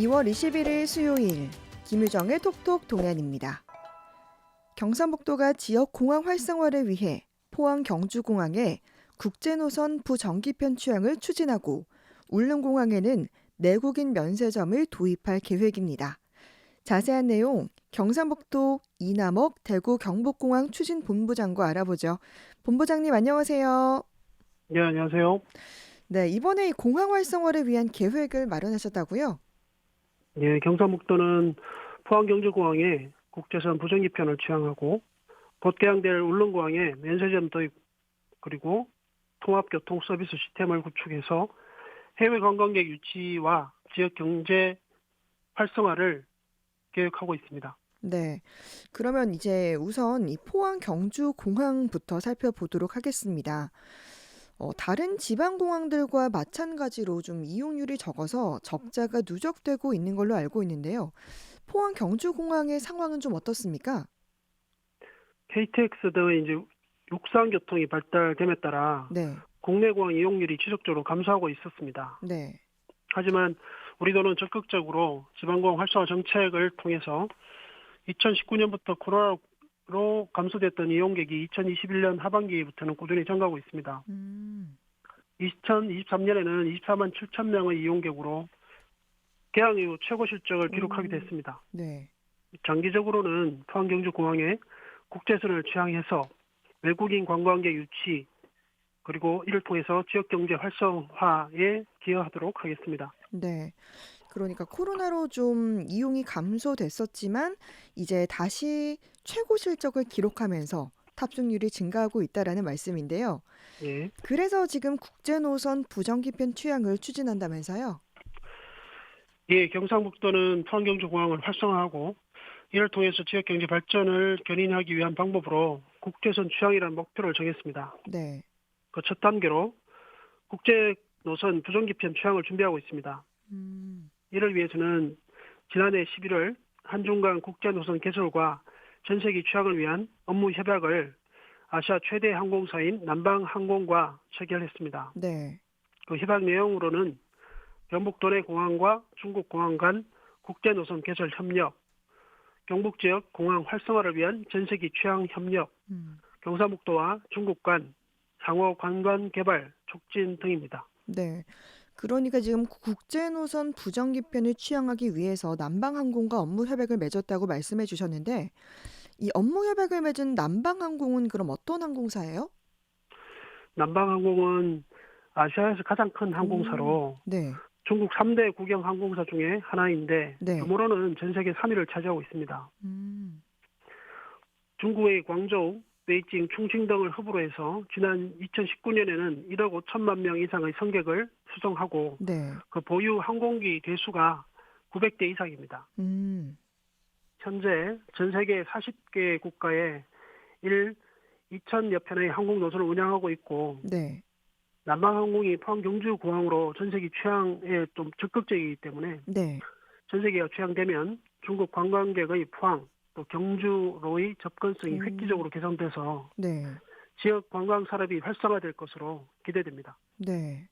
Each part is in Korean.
2월 21일 수요일 김유정의 톡톡 동안입니다. 경상북도가 지역 공항 활성화를 위해 포항 경주공항에 국제노선 부정기편 취항을 추진하고 울릉공항에는 내국인 면세점을 도입할 계획입니다. 자세한 내용 경상북도 이남옥 대구 경북공항 추진본부장과 알아보죠. 본부장님 안녕하세요. 네, 안녕하세요. 네, 이번에 이 공항 활성화를 위한 계획을 마련하셨다고요? 예, 경상북도는 포항경주공항에 국제선 부정기편을 취항하고 곧 개항될 울릉공항에 면세점 도입 그리고 통합교통 서비스 시스템을 구축해서 해외 관광객 유치와 지역 경제 활성화를 계획하고 있습니다. 네. 그러면 이제 우선 이 포항 경주 공항부터 살펴보도록 하겠습니다. 다른 지방 공항들과 마찬가지로 좀 이용률이 적어서 적자가 누적되고 있는 걸로 알고 있는데요. 포항 경주 공항의 상황은 좀 어떻습니까? KTX 등의 이제 육상 교통이 발달됨에 따라 네. 국내 공항 이용률이 지속적으로 감소하고 있었습니다. 네. 하지만 우리도는 적극적으로 지방공항 활성화 정책을 통해서 2019년부터 코로나로 감소됐던 이용객이 2021년 하반기부터는 꾸준히 증가하고 있습니다. 음. 2023년에는 24만 7천 명의 이용객으로 개항 이후 최고 실적을 기록하기도 오. 했습니다. 네. 장기적으로는 포항경주공항에 국제선을 취항해서 외국인 관광객 유치 그리고 이를 통해서 지역경제 활성화에 기여하도록 하겠습니다. 네. 그러니까 코로나로 좀 이용이 감소됐었지만 이제 다시 최고 실적을 기록하면서 탑승률이 증가하고 있다라는 말씀인데요. 예. 그래서 지금 국제노선 부정기편 취향을 추진한다면서요? 예, 경상북도는 포항경주공항을 활성화하고 이를 통해서 지역경제 발전을 견인하기 위한 방법으로 국제선 취항이라는 목표를 정했습니다. 네. 그 첫 단계로 국제 노선 부정기편 취항을 준비하고 있습니다. 음. 이를 위해서는 지난해 11월 한중 간 국제 노선 개설과 전세기 취항을 위한 업무 협약을 아시아 최대 항공사인 남방항공과 체결했습니다. 네. 그 협약 내용으로는 경북 도내 공항과 중국 공항 간 국제 노선 개설 협력, 경북 지역 공항 활성화를 위한 전세기 취항 협력, 음. 경상북도와 중국 간 상호 관광 개발 촉진 등입니다. 네. 그러니까 지금 국제노선 부정기편을 취향하기 위해서 남방항공과 업무 협약을 맺었다고 말씀해 주셨는데 이 업무 협약을 맺은 남방항공은 그럼 어떤 항공사예요? 남방항공은 아시아에서 가장 큰 오. 항공사로 네. 중국 3대 국영 항공사 중에 하나인데 네. 규모로는 전 세계 3위를 차지하고 있습니다. 음. 중국의 광저우, 베이징, 충칭 등을 hub으로 해서 지난 2019년에는 1억 5천만 명 이상의 승객을 수송하고 네. 그 보유 항공기 대수가 900대 이상입니다. 음. 현재 전 세계 40개 국가에 2천여 편의 항공 노선을 운항하고 있고 네. 남방항공이 포항 경주공항으로 전세기 취항에 좀 적극적이기 때문에 네. 전세기가 취항되면 중국 관광객의 포항 또 경주로의 접근성이 오. 획기적으로 개선돼서 네. 지역 관광 산업이 활성화될 것으로 기대됩니다. 네.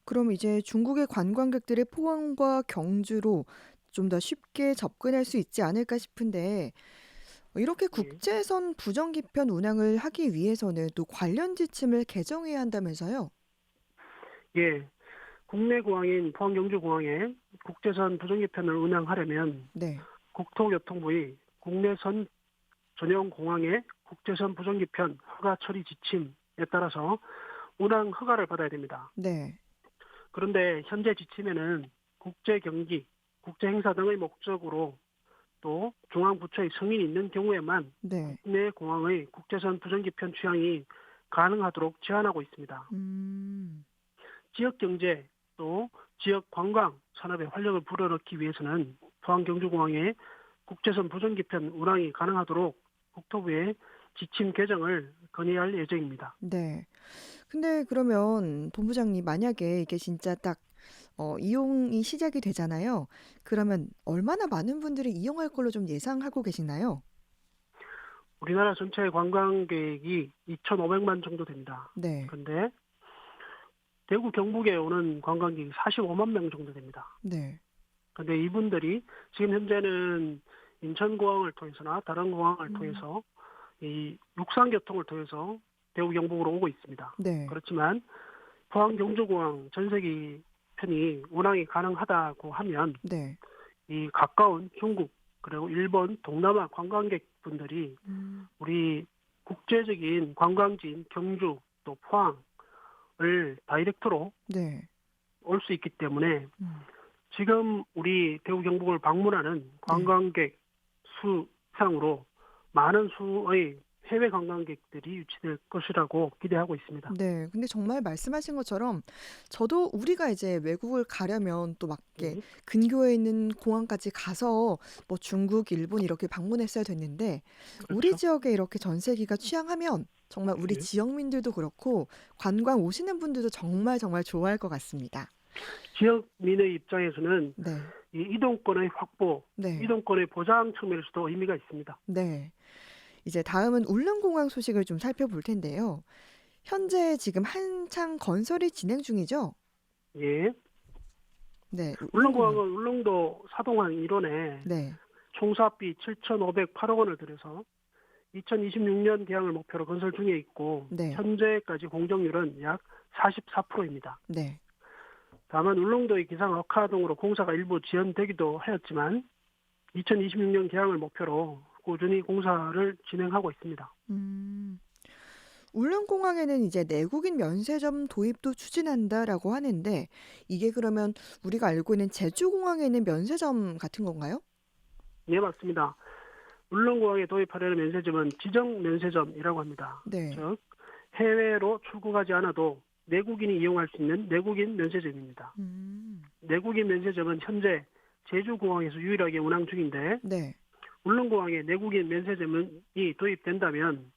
그럼 이제 중국의 관광객들의 포항과 경주로 좀 더 쉽게 접근할 수 있지 않을까 싶은데 이렇게 예. 국제선 부정기편 운항을 하기 위해서는 또 관련 지침을 개정해야 한다면서요? 예. 국내 공항인 포항 경주공항에 국제선 부정기편을 운항하려면 네. 국토교통부의 국내선 전용 공항의 국제선 부정기편 허가 처리 지침에 따라서 운항 허가를 받아야 됩니다. 네. 그런데 현재 지침에는 국제 경기, 국제 행사 등의 목적으로 또 중앙부처의 승인이 있는 경우에만 네. 국내 공항의 국제선 부정기편 취항이 가능하도록 제한하고 있습니다. 음. 지역 경제 또 지역 관광 산업의 활력을 불어넣기 위해서는 포항 경주공항에 국제선 부정기편 운항이 가능하도록 국토부에 지침 개정을 건의할 예정입니다. 네. 근데 그러면 본부장님 만약에 이게 진짜 딱 이용이 시작이 되잖아요. 그러면 얼마나 많은 분들이 이용할 걸로 좀 예상하고 계시나요? 우리나라 전체 관광객이 2,500만 정도 됩니다. 네. 그런데 대구 경북에 오는 관광객이 45만 명 정도 됩니다. 네. 근데 이분들이 지금 현재는 인천공항을 통해서나 다른 공항을 음. 통해서 이 육상교통을 통해서 대구 경북으로 오고 있습니다. 네. 그렇지만 포항 경주공항 전세기 편이 운항이 가능하다고 하면 네. 이 가까운 중국 그리고 일본 동남아 관광객분들이 음. 우리 국제적인 관광지인 경주 또 포항을 다이렉트로 네. 올 수 있기 때문에 음. 지금 우리 대구 경북을 방문하는 네. 관광객 수 이상으로 많은 수의 해외 관광객들이 유치될 것이라고 기대하고 있습니다. 네. 근데 정말 말씀하신 것처럼 저도 우리가 이제 외국을 가려면 또 막 이렇게 예, 근교에 있는 공항까지 가서 뭐 중국, 일본 이렇게 방문했어야 됐는데 우리 그렇죠. 지역에 이렇게 전세기가 취향하면 정말 우리 예. 지역민들도 그렇고 관광 오시는 분들도 정말 정말 좋아할 것 같습니다. 지역민의 입장에서는 네. 이 이동권의 확보, 네. 이동권의 보장 측면에서도 의미가 있습니다. 네. 이제 다음은 울릉공항 소식을 좀 살펴볼 텐데요. 현재 지금 한창 건설이 진행 중이죠? 예. 네. 울릉공항은 울릉공항. 울릉도 사동항 일원에 네. 총사업비 7,508억 원을 들여서 2026년 개항을 목표로 건설 중에 있고 네. 현재까지 공정률은 약 44%입니다. 네. 다만 울릉도의 기상 억하동으로 공사가 일부 지연되기도 하였지만 2026년 개항을 목표로 꾸준히 공사를 진행하고 있습니다. 음. 울릉공항에는 이제 내국인 면세점 도입도 추진한다라고 하는데 이게 그러면 우리가 알고 있는 제주공항에 있는 면세점 같은 건가요? 예, 맞습니다. 울릉공항에 도입하려는 면세점은 지정 면세점이라고 합니다. 네. 즉 해외로 출국하지 않아도 내국인이 이용할 수 있는 내국인 면세점입니다. 음. 내국인 면세점은 현재 제주공항에서 유일하게 운항 중인데 네. 울릉공항에 내국인 면세점이 도입된다면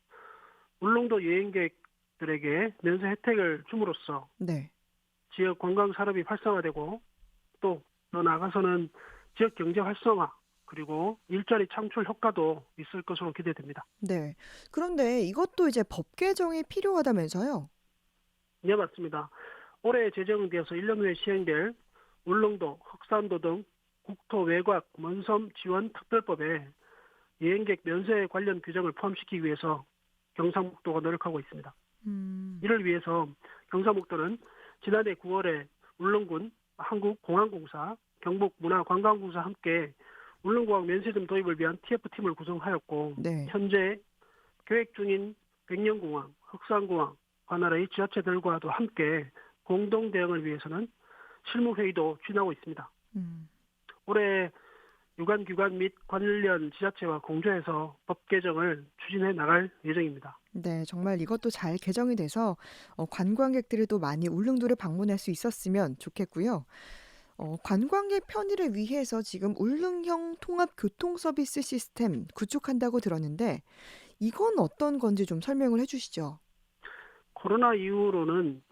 울릉도 여행객들에게 면세 혜택을 줌으로써 네. 지역 관광 산업이 활성화되고 또 더 나아가서는 지역 경제 활성화 그리고 일자리 창출 효과도 있을 것으로 기대됩니다. 네. 그런데 이것도 이제 법 개정이 필요하다면서요? 네, 맞습니다. 올해 제정되어서 1년 후에 시행될 울릉도, 흑산도 등 국토 외곽 먼섬 지원 특별법에 여행객 면세 관련 규정을 포함시키기 위해서 경상북도가 노력하고 있습니다. 음. 이를 위해서 경상북도는 지난해 9월에 울릉군 한국공항공사, 경북문화관광공사 함께 울릉공항 면세점 도입을 위한 TF팀을 구성하였고 네. 현재 계획 중인 백령공항, 흑산공항, 관할의 지자체들과도 함께 공동 대응을 위해서는 실무회의도 진행하고 있습니다. 음. 올해 유관기관 및 관련 지자체와 공조해서 법 개정을 추진해 나갈 예정입니다. 네, 정말 이것도 잘 개정이 돼서 관광객들이 또 많이 울릉도를 방문할 수 있었으면 좋겠고요. 관광객 편의를 위해서 지금 울릉형 통합 교통 서비스 시스템 구축한다고 들었는데 이건 어떤 건지 좀 설명을 해주시죠. 코로나 이후로는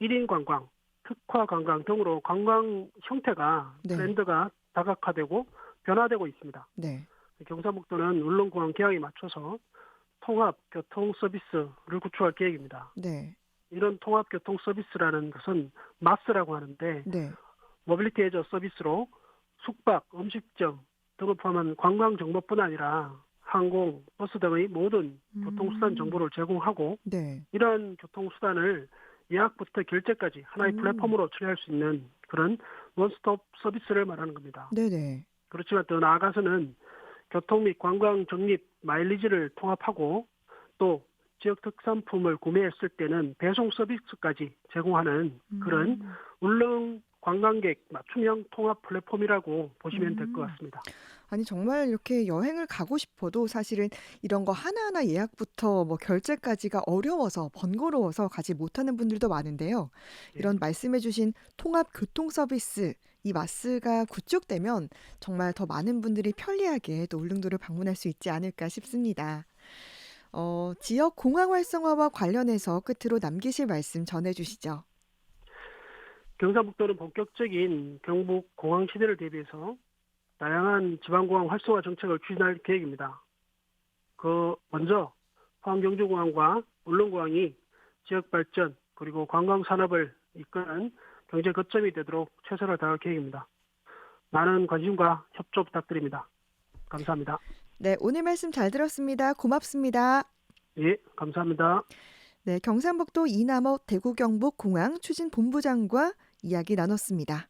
1인 관광, 특화 관광 등으로 관광 형태가 네, 트렌드가 다각화되고 변화되고 있습니다. 네, 경상북도는 울릉공항 개항에 맞춰서 통합 교통 서비스를 구축할 계획입니다. 네, 이런 통합 교통 서비스라는 것은 마스라고 하는데 네, 모빌리티 에저 서비스로 숙박, 음식점 등을 포함한 관광 정보뿐 아니라 항공, 버스 등의 모든 교통수단 음, 정보를 제공하고 네, 이러한 교통수단을 예약부터 결제까지 하나의 음, 플랫폼으로 처리할 수 있는 그런 원스톱 서비스를 말하는 겁니다. 네, 네, 그렇지만 더 나아가서는 교통 및 관광 적립 마일리지를 통합하고 또 지역 특산품을 구매했을 때는 배송 서비스까지 제공하는 그런 음, 울릉 관광객 맞춤형 통합 플랫폼이라고 보시면 될 것 음. 같습니다. 아니 정말 이렇게 여행을 가고 싶어도 사실은 이런 거 하나하나 예약부터 뭐 결제까지가 어려워서 번거로워서 가지 못하는 분들도 많은데요. 예. 이런 말씀해주신 통합 교통 서비스 이 마스가 구축되면 정말 더 많은 분들이 편리하게 또 울릉도를 방문할 수 있지 않을까 싶습니다. 지역 공항 활성화와 관련해서 끝으로 남기실 말씀 전해주시죠. 경상북도는 본격적인 경북 공항 시대를 대비해서 다양한 지방공항 활성화 정책을 추진할 계획입니다. 먼저 포항경주공항과 울릉공항이 지역 발전 그리고 관광 산업을 이끄는 경제 거점이 되도록 최선을 다할 계획입니다. 많은 관심과 협조 부탁드립니다. 감사합니다. 네, 오늘 말씀 잘 들었습니다. 고맙습니다. 예, 감사합니다. 네, 경상북도 이남호 대구경북공항 추진본부장과 이야기 나눴습니다.